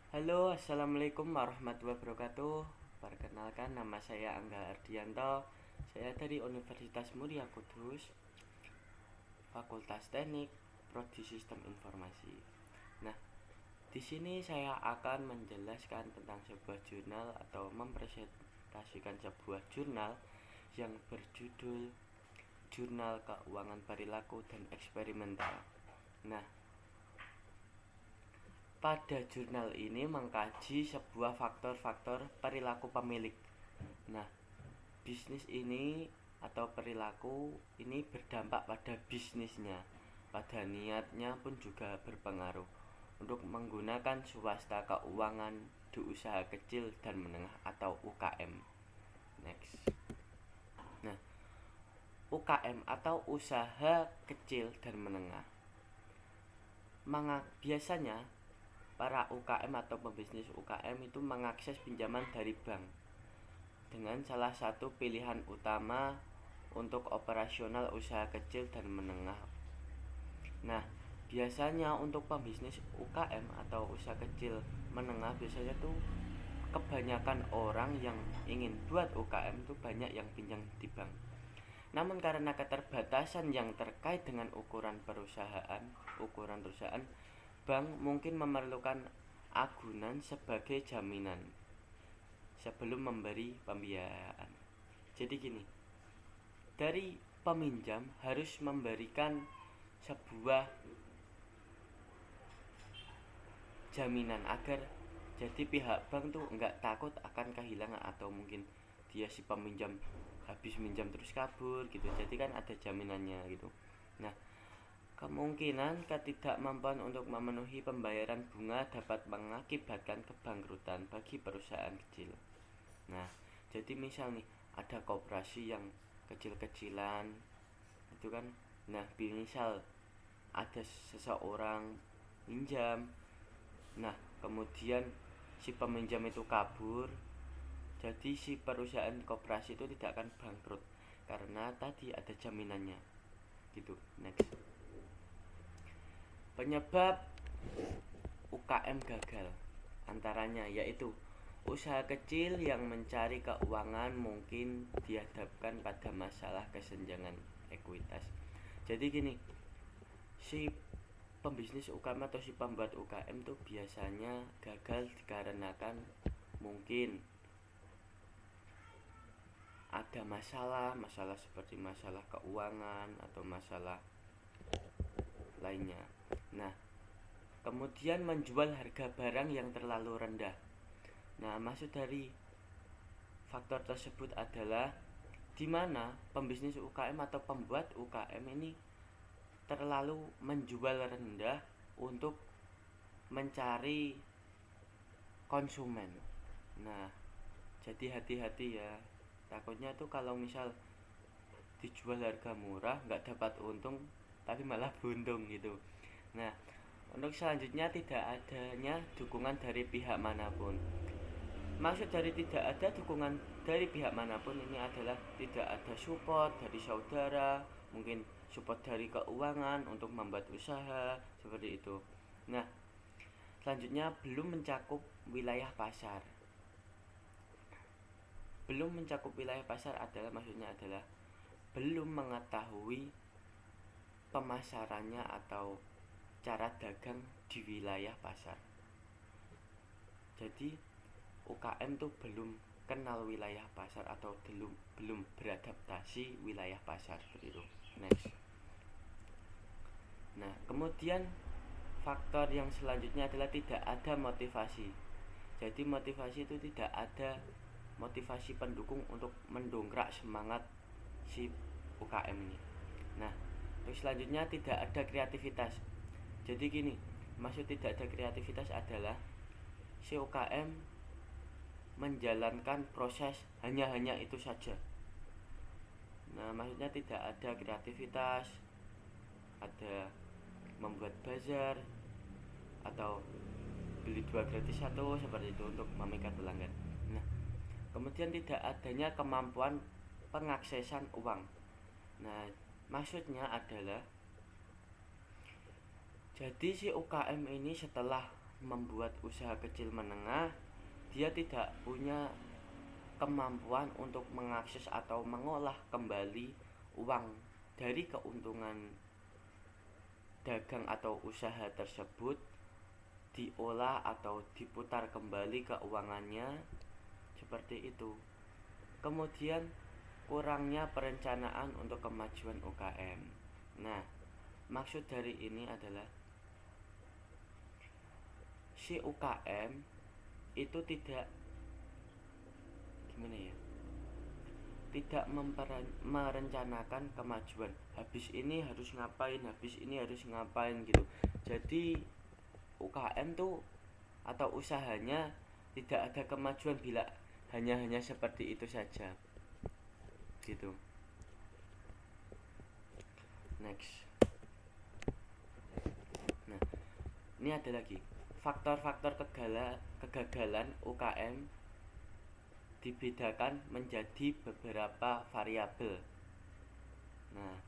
Halo, assalamualaikum warahmatullahi wabarakatuh. Perkenalkan, nama saya Angga Ardianto. Saya dari Universitas Muria Kudus, Fakultas Teknik, Prodi Sistem Informasi. Nah, di sini saya akan menjelaskan tentang sebuah jurnal atau mempresentasikan sebuah jurnal yang berjudul Jurnal Keuangan Perilaku dan Eksperimental. Nah, pada jurnal ini mengkaji sebuah faktor-faktor perilaku pemilik. Nah, bisnis ini atau perilaku ini berdampak pada bisnisnya. Pada niatnya pun juga berpengaruh untuk menggunakan swasta keuangan di usaha kecil dan menengah atau UKM. Next. Nah, UKM atau usaha kecil dan menengah. Biasanya para UKM atau pebisnis UKM itu mengakses pinjaman dari bank dengan salah satu pilihan utama untuk operasional usaha kecil dan menengah. Nah, biasanya untuk pebisnis UKM atau usaha kecil menengah biasanya tuh kebanyakan orang yang ingin buat UKM tuh banyak yang pinjam di bank. Namun karena keterbatasan yang terkait dengan ukuran perusahaan, bank mungkin memerlukan agunan sebagai jaminan sebelum memberi pembiayaan. Jadi gini, dari peminjam harus memberikan sebuah jaminan agar jadi pihak bank tuh nggak takut akan kehilangan atau mungkin dia si peminjam habis minjam terus kabur gitu. Jadi kan ada jaminannya gitu. Nah, kemungkinan ketidakmampuan untuk memenuhi pembayaran bunga dapat mengakibatkan kebangkrutan bagi perusahaan kecil. Nah, jadi misal nih ada koperasi yang kecil-kecilan itu kan. Nah, misal ada seseorang minjam. Nah, kemudian si peminjam itu kabur. Jadi si perusahaan koperasi itu tidak akan bangkrut karena tadi ada jaminannya. Gitu. Next. Penyebab UKM gagal antaranya yaitu usaha kecil yang mencari keuangan mungkin dihadapkan pada masalah kesenjangan ekuitas. Jadi gini, si pembisnis UKM atau si pembuat UKM tuh biasanya gagal dikarenakan mungkin ada masalah seperti masalah keuangan atau masalah lainnya. Nah, kemudian menjual harga barang yang terlalu rendah. Nah, maksud dari faktor tersebut adalah di mana pembisnis UKM atau pembuat UKM ini terlalu menjual rendah untuk mencari konsumen. Nah, jadi hati-hati ya. Takutnya tuh kalau misal dijual harga murah nggak dapat untung tapi malah buntung gitu. Nah, untuk selanjutnya tidak adanya dukungan dari pihak manapun. Maksud dari tidak ada dukungan dari pihak manapun ini adalah tidak ada support dari saudara, mungkin support dari keuangan untuk membuat usaha seperti itu. Nah, selanjutnya belum mencakup wilayah pasar. Belum mencakup wilayah pasar adalah maksudnya adalah belum mengetahui pemasarannya atau cara dagang di wilayah pasar. Jadi UKM tuh belum kenal wilayah pasar atau belum beradaptasi wilayah pasar seperti itu. Next. Nah, kemudian faktor yang selanjutnya adalah tidak ada motivasi. Jadi motivasi itu tidak ada motivasi pendukung untuk mendongkrak semangat si UKM ini. Nah, terus selanjutnya tidak ada kreativitas. Jadi gini, maksud tidak ada kreativitas adalah si UKM menjalankan proses hanya itu saja. Nah, maksudnya tidak ada kreativitas, ada membuat bazar atau beli 2 gratis 1 seperti itu untuk memikat pelanggan. Nah, kemudian tidak adanya kemampuan pengaksesan uang. Nah, maksudnya adalah jadi si UKM ini setelah membuat usaha kecil menengah, dia tidak punya kemampuan untuk mengakses atau mengolah kembali uang dari keuntungan dagang atau usaha tersebut, diolah atau diputar kembali keuangannya, seperti itu. Kemudian kurangnya perencanaan untuk kemajuan UKM. Nah, maksud dari ini adalah si UKM itu tidak merencanakan kemajuan. Habis ini harus ngapain, habis ini harus ngapain gitu. Jadi UKM tuh atau usahanya tidak ada kemajuan bila hanya seperti itu saja gitu. Next. Nah, ini ada lagi faktor-faktor kegagalan UKM dibedakan menjadi beberapa variabel. Nah,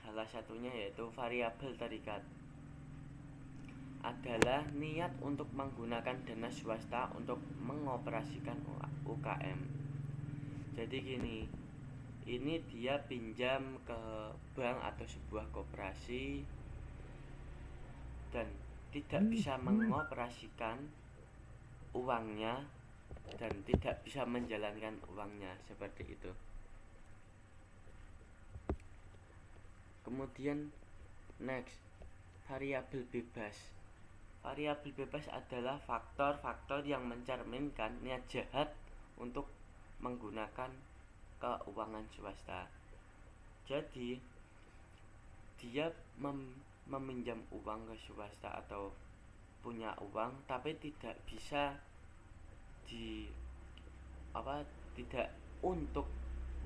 salah satunya yaitu variabel terikat adalah niat untuk menggunakan dana swasta untuk mengoperasikan UKM. Jadi gini, ini dia pinjam ke bank atau sebuah koperasi dan tidak bisa mengoperasikan uangnya dan tidak bisa menjalankan uangnya, seperti itu. Kemudian next, variabel bebas. Variabel bebas adalah faktor-faktor yang mencerminkan niat jahat untuk menggunakan keuangan swasta. Jadi dia meminjam uang ke swasta atau punya uang tapi tidak bisa tidak untuk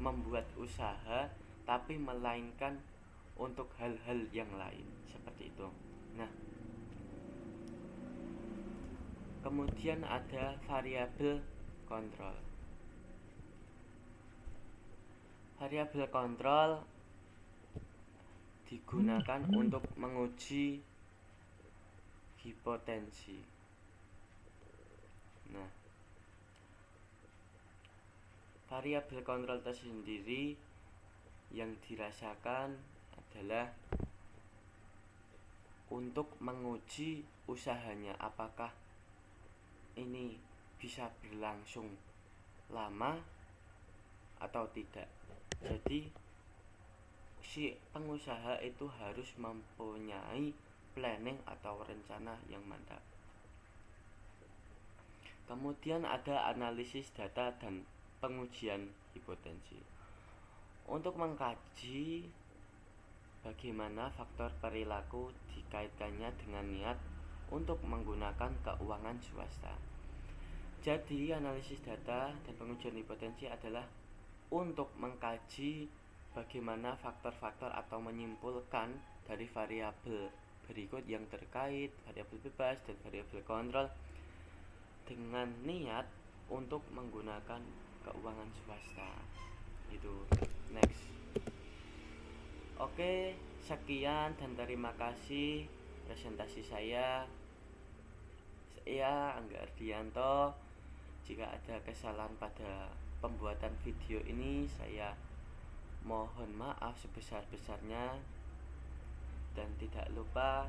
membuat usaha, tapi melainkan untuk hal-hal yang lain, seperti itu. Nah, kemudian ada variabel kontrol. Variabel kontrol digunakan untuk menguji hipotensi. Nah, variabel kontrol tersendiri yang dirasakan adalah untuk menguji usahanya apakah ini bisa berlangsung lama atau tidak. Jadi si pengusaha itu harus mempunyai planning atau rencana yang mantap. Kemudian ada analisis data dan pengujian hipotensi. Untuk mengkaji bagaimana faktor perilaku dikaitkannya dengan niat untuk menggunakan keuangan swasta. Jadi analisis data dan pengujian hipotensi adalah untuk mengkaji bagaimana faktor-faktor atau menyimpulkan dari variabel berikut yang terkait variabel bebas dan variabel kontrol dengan niat untuk menggunakan keuangan swasta. Itu next. Oke, sekian dan terima kasih presentasi saya. Saya Angga Ardianto. Jika ada kesalahan pada pembuatan video ini, saya mohon maaf sebesar-besarnya. Dan tidak lupa,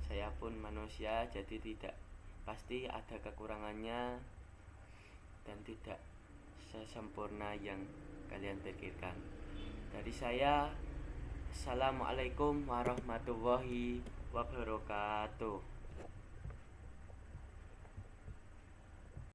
saya pun manusia, jadi tidak pasti ada kekurangannya dan tidak sesempurna yang kalian pikirkan. Dari saya, assalamualaikum warahmatullahi wabarakatuh.